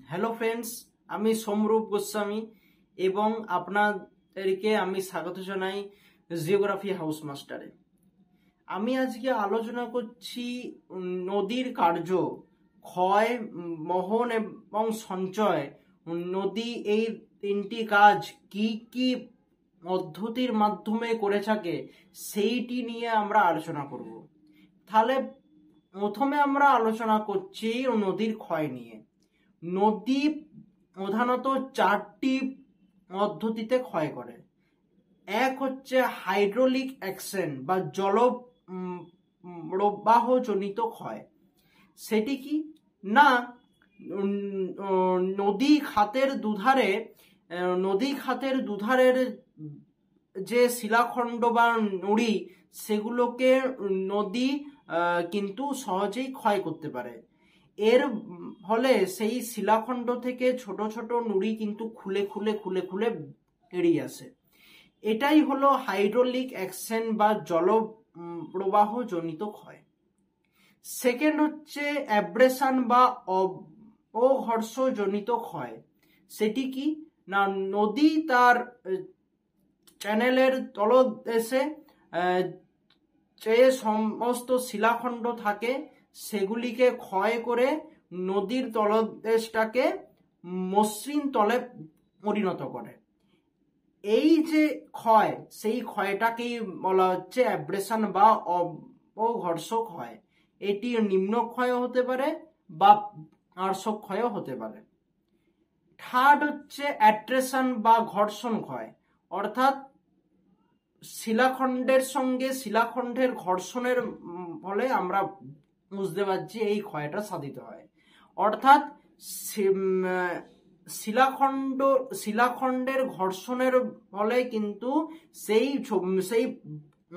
Hello friends, আমি সোমরূপ গোস্বামী এবং আপনাদেরকে আমি স্বাগত জানাই জিওগ্রাফি হাউস মাস্টারে। আমি আজকে আলোচনা করছি নদীর কার্য, ক্ষয়, বহন এবং সঞ্চয়। নদী এই তিনটি কাজ কি কি পদ্ধতির মাধ্যমে করে থাকে সেইটি নিয়ে আমরা আলোচনা করব। তাহলে প্রথমে আমরা আলোচনা করছি নদীর ক্ষয় নিয়ে। নদী প্রধানত চারটি পদ্ধতিতে ক্ষয় করে। এক হচ্ছে হাইড্রোলিক অ্যাকশন বা জল প্রবাহজনিত ক্ষয়। সেটি কি না, নদী খাতের দুধারের যে শিলাখণ্ড বা নুড়ি, সেগুলোকে নদী কিন্তু সহজেই ক্ষয় করতে পারে। এর ফলে সেই শিলাখণ্ড থেকে ছোট ছোট নুড়ি কিন্তু খুলে খুলে খুলে খুলে বেরিয়ে আসে। এটাই হলো হাইড্রোলিক অ্যাকশন বা জল প্রবাহ জনিত ক্ষয়। সেকেন্ড হচ্ছে অ্যাব্রেশন বা অঘর্ষ জনিত ক্ষয়। সেটি কি না, নদী তার চ্যানেলের তলদেশে যে সমস্ত শিলাখণ্ড থাকে সেগুলিকে ক্ষয় করে নদীর তলদেশটাকে মসৃণ তলে পরিণত করে। এই যে ক্ষয়, সেই ক্ষয়টাকেই বলা হচ্ছে অ্যাব্রেশন বা অঘর্ষ ক্ষয়। এটি নিম্ন ক্ষয় হতে পারে বা আর্ষ ক্ষয় হতে পারে। থার্ড হচ্ছে অ্যাট্রেশন বা ঘর্ষণ ক্ষয়, অর্থাৎ শিলাখণ্ডের সঙ্গে শিলাখণ্ডের ঘর্ষণের ফলে আমরা বুঝতে পারছি এই ক্ষয়টা সাধিত হয়। অর্থাৎ শিলাখণ্ডের ঘর্ষণের ফলে কিন্তু সেই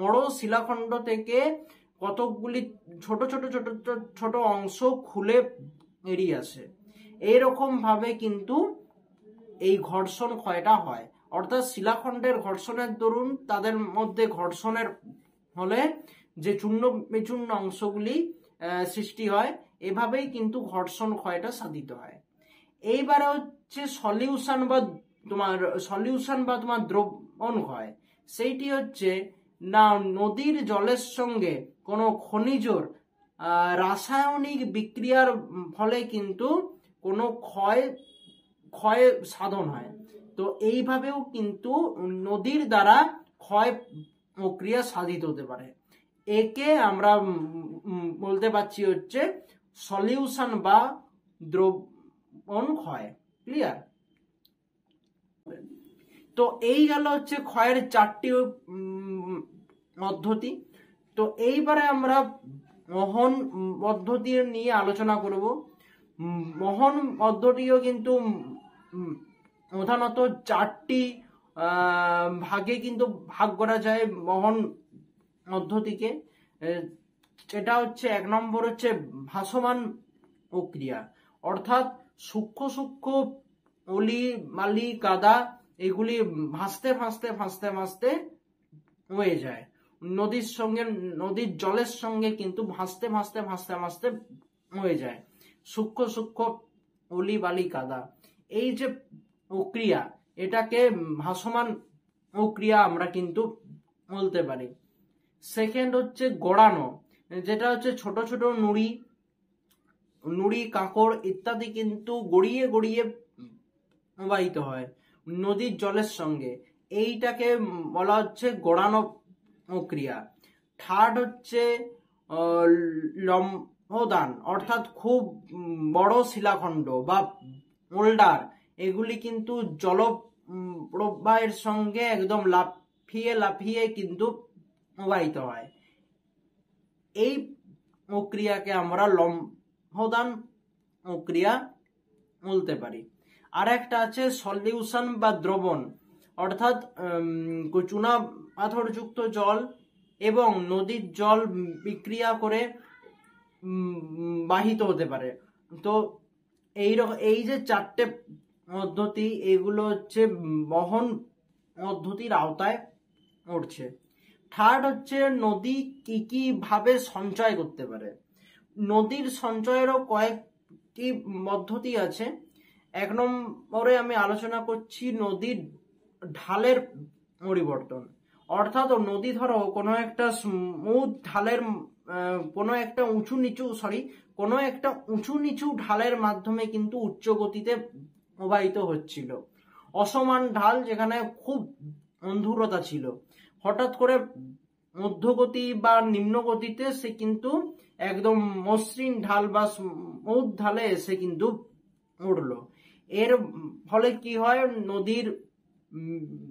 বড় শিলাখণ্ড থেকে কতকগুলি ছোট ছোট ছোট ছোট অংশ খুলে বেরিয়ে আসে। এইরকম ভাবে কিন্তু এই ঘর্ষণ ক্ষয়টা হয়। অর্থাৎ শিলাখণ্ডের ঘর্ষণের দরুন তাদের মধ্যে ঘর্ষণের ফলে যে চূর্ণ বিচূর্ণ অংশগুলি সৃষ্টি হয়, এভাবেই কিন্তু ঘর্ষণ ক্ষয়টা সাধিত হয়। এইবারে হচ্ছে সলিউশন বা তোমার দ্রবণ ক্ষয়। সেইটি হচ্ছে না, নদীর জলের সঙ্গে কোনো খনিজর রাসায়নিক বিক্রিয়ার ফলে কিন্তু কোনো ক্ষয় সাধন হয়। তো এইভাবেও কিন্তু নদীর দ্বারা ক্ষয় প্রক্রিয়া সাধিত হতে পারে। একে আমরা বলতে পারছি হচ্ছে সলিউশন বা দ্রবণ ক্ষয়। ক্লিয়ার? তো এই গেল হচ্ছে ক্ষয়ের চারটি পদ্ধতি। তো এইবারে আমরা মোহন পদ্ধতি নিয়ে আলোচনা করব। মোহন পদ্ধতিও কিন্তু প্রধানত চারটি ভাগে কিন্তু ভাগ করা যায় মোহন পদ্ধতিকে। যেটা হচ্ছে এক নম্বর হচ্ছে ভাসমান প্রক্রিয়া, অর্থাৎ সূক্ষ্ম সূক্ষ্ম অলি বালি কাদা এগুলি ভাসতে ভাসতে ভাসতে ভাসতে হয়ে যায় নদীর জলের সঙ্গে কিন্তু ভাসতে ভাসতে ভাসতে ভাসতে হয়ে যায় সূক্ষ্ম সূক্ষ্ম অলি বালি কাদা। এই যে প্রক্রিয়া, এটাকে ভাসমান প্রক্রিয়া আমরা কিন্তু বলতে পারি। সেকেন্ড হচ্ছে গড়ানো, যেটা হচ্ছে ছোট ছোট নুড়ি কাঁকড় ইত্যাদি কিন্তু গড়িয়ে গড়িয়ে প্রবাহিত হয় নদীর জলের সঙ্গে। এইটাকে বলা হচ্ছে গড়ানো প্রক্রিয়া। থার্ড হচ্ছে লম্ফদান, অর্থাৎ খুব বড় শিলাখণ্ড বা বোল্ডার, এগুলি কিন্তু জল প্রবাহের সঙ্গে একদম লাফিয়ে লাফিয়ে কিন্তু প্রবাহিত হয়। এই প্রক্রিয়াকে আমরা লম্ফদান প্রক্রিয়া বলতে পারি। আর একটা আছে সলিউশন বা দ্রবণ, অর্থাৎ চুনা পাথরযুক্ত জল এবং নদীর জল বিক্রিয়া করে বাহিত হতে পারে। তো এই যে চারটে পদ্ধতি, এগুলো হচ্ছে বহন পদ্ধতির আওতায় পড়ছে। থার্ড হচ্ছে নদী কি কি ভাবে সঞ্চয় করতে পারে। নদীর সঞ্চয়েরও কয়েক কি পদ্ধতি আছে। 1 নম্বরে আমি আলোচনা করছি নদীর ঢালের পরিবর্তন। অর্থাৎ নদী ধরো কোনো একটা স্মুথ ঢালের কোনো একটা উঁচু নিচু ঢালের মাধ্যমে কিন্তু উচ্চ গতিতে প্রবাহিত হচ্ছিল। অসমান ঢাল যেখানে খুব অন্ধুরতা ছিল, হঠাৎ করে মধ্যগতি বা নিম্ন গতিতে সে কিন্তু একদম মসৃণ ঢাল বা স্মুথ ঢালে এসে কিন্তু উঠলো। এর ফলে কি হয়, নদীর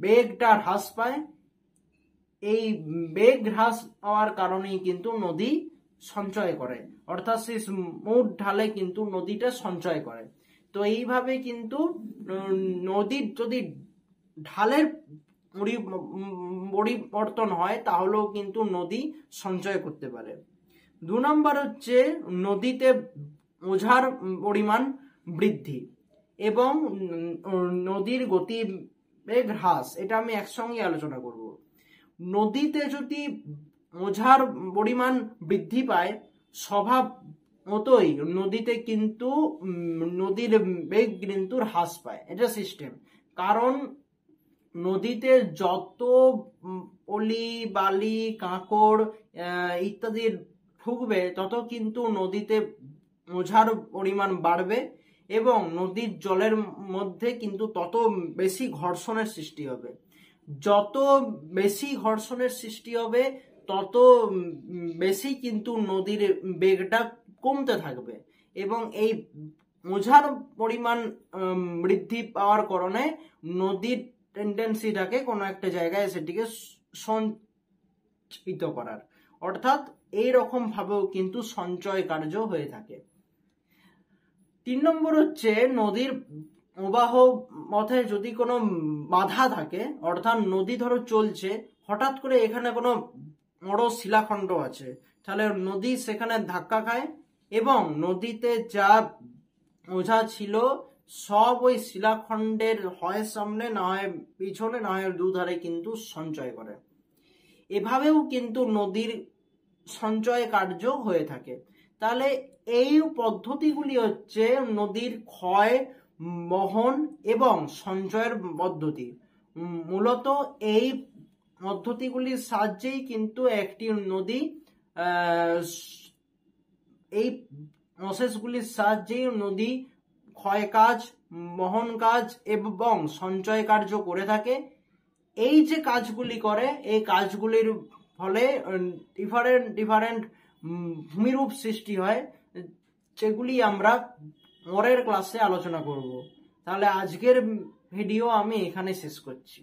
বেগটা হ্রাস পায়। এই বেগ হ্রাস পাওয়ার কারণেই কিন্তু নদী সঞ্চয় করে, অর্থাৎ সেই স্মুথ ঢালে কিন্তু নদীটা সঞ্চয় করে। তো এইভাবে কিন্তু নদীর যদি ঢালের পরিবর্তন হয় তাহলেও কিন্তু নদী সঞ্চয় করতে পারে। 2 নম্বর হচ্ছে নদীতে বোঝার পরিমাণ বৃদ্ধি এবং নদীর গতিবেগ হ্রাস। এটা আমি একসঙ্গে আলোচনা করব। নদীতে যদি বোঝার পরিমাণ বৃদ্ধি পায়, স্বভাব মতোই নদীতে কিন্তু নদীর বেগ কিন্তু হ্রাস পায়। এটা সিস্টেম। কারণ নদীতে যত পলি বালি কাঁকড় ইত্যাদি ঢুকবে তত কিন্তু নদীতে বোঝার পরিমাণ বাড়বে এবং নদীর জলের মধ্যে কিন্তু তত বেশি ঘর্ষণের সৃষ্টি হবে। যত বেশি ঘর্ষণের সৃষ্টি হবে তত বেশি কিন্তু নদীর বেগটা কমতে থাকবে এবং এই বোঝার পরিমাণ বৃদ্ধি পাওয়ার কারণে নদীর টেন্ডেন্সিটাকে কোনো একটা জায়গায় সেটিকে সঞ্চিত করার, অর্থাৎ এইরকম ভাবেও কিন্তু সঞ্চয় কার্য হয়ে থাকে। 3 নম্বর হচ্ছে নদীর প্রবাহ পথে যদি কোনো বাধা থাকে, অর্থাৎ নদী ধরো চলছে, হঠাৎ করে এখানে কোনো বড় শিলাখণ্ড আছে, তাহলে নদী সেখানে ধাক্কা খায় এবং নদীতে যা বোঝা ছিল সব ওই শিলাখণ্ডের হয় সামনে না হয় পিছনে না হয় দুধারে কিন্তু সঞ্চয় করে। এভাবেও কিন্তু নদীর সঞ্চয় কার্য হয়ে থাকে। তাহলে এই পদ্ধতিগুলি হচ্ছে নদীর ক্ষয়, বহন এবং সঞ্চয়ের পদ্ধতি। মূলত এই পদ্ধতিগুলির সাহায্যেই কিন্তু একটি নদী এই প্রসেসগুলির সাহায্যেই নদী ক্ষয় কাজ, বহন কাজ এবং সঞ্চয় কার্য করে থাকে। এই যে কাজগুলি করে, এই কাজগুলির ফলে ডিফারেন্ট ভূমিরূপ সৃষ্টি হয়, যেগুলি আমরা পরের ক্লাসে আলোচনা করব। তাহলে আজকের ভিডিও আমি এখানে শেষ করছি।